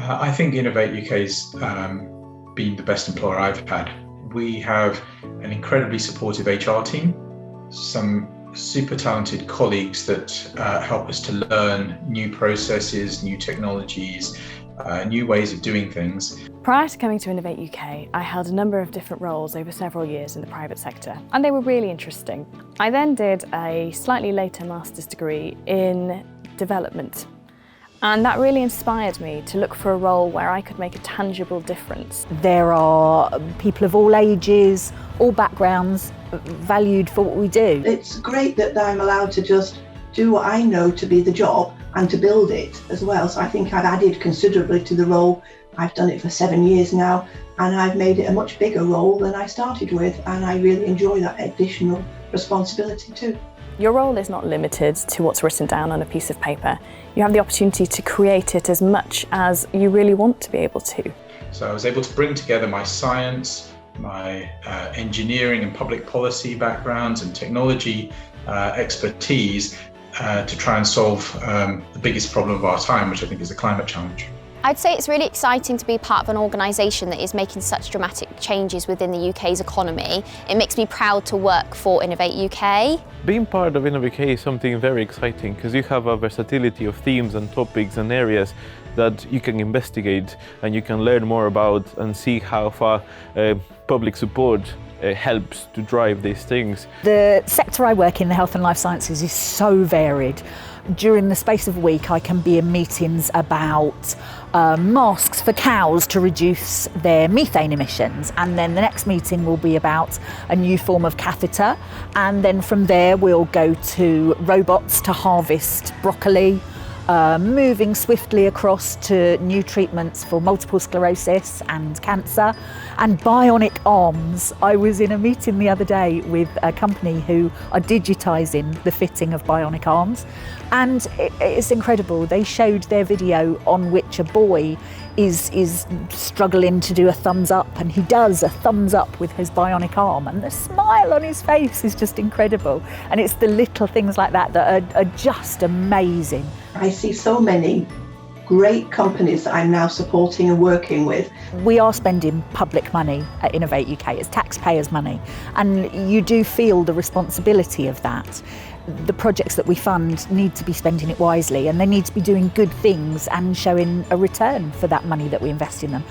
I think Innovate UK's been the best employer I've had. We have an incredibly supportive HR team, some super talented colleagues that help us to learn new processes, new technologies, new ways of doing things. Prior to coming to Innovate UK, I held a number of different roles over several years in the private sector, and they were really interesting. I then did a slightly later master's degree in development, and that really inspired me to look for a role where I could make a tangible difference. There are people of all ages, all backgrounds, valued for what we do. It's great that I'm allowed to just do what I know to be the job and to build it as well. So I think I've added considerably to the role. I've done it for 7 years now, and I've made it a much bigger role than I started with, and I really enjoy that additional responsibility too. Your role is not limited to what's written down on a piece of paper. You have the opportunity to create it as much as you really want to be able to. So I was able to bring together my science, my engineering and public policy backgrounds and technology expertise to try and solve the biggest problem of our time, which I think is the climate challenge. I'd say it's really exciting to be part of an organisation that is making such dramatic changes within the UK's economy. It makes me proud to work for Innovate UK. Being part of Innovate UK is something very exciting because you have a versatility of themes and topics and areas that you can investigate and you can learn more about and see how far public support helps to drive these things. The sector I work in, the health and life sciences, is so varied. During the space of a week, I can be in meetings about masks for cows to reduce their methane emissions, and then the next meeting will be about a new form of catheter, and then from there we'll go to robots to harvest broccoli, moving swiftly across to new treatments for multiple sclerosis and cancer, and bionic arms. I was in a meeting the other day with a company who are digitising the fitting of bionic arms, and it's incredible. They showed their video on which a boy is struggling to do a thumbs up, and he does a thumbs up with his bionic arm, and the smile on his face is just incredible. And it's the little things like that that are just amazing. I see so many great companies that I'm now supporting and working with. We are spending public money at Innovate UK, it's taxpayers' money, and you do feel the responsibility of that. The projects that we fund need to be spending it wisely, and they need to be doing good things and showing a return for that money that we invest in them.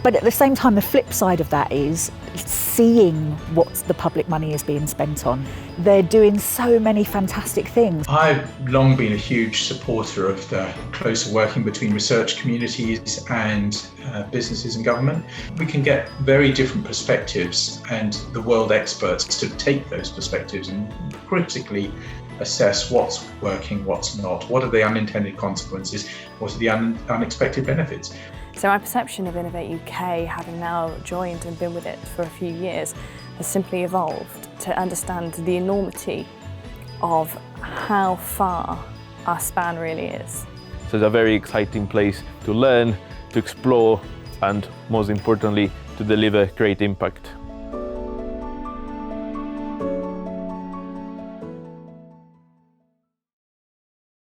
But at the same time, the flip side of that is seeing what the public money is being spent on. They're doing so many fantastic things. I've long been a huge supporter of the closer working between research communities and businesses and government. We can get very different perspectives and the world experts to take those perspectives and critically assess what's working, what's not, what are the unintended consequences, what are the unexpected benefits. So my perception of Innovate UK, having now joined and been with it for a few years, has simply evolved to understand the enormity of how far our span really is. So it's a very exciting place to learn, to explore, and most importantly, to deliver great impact.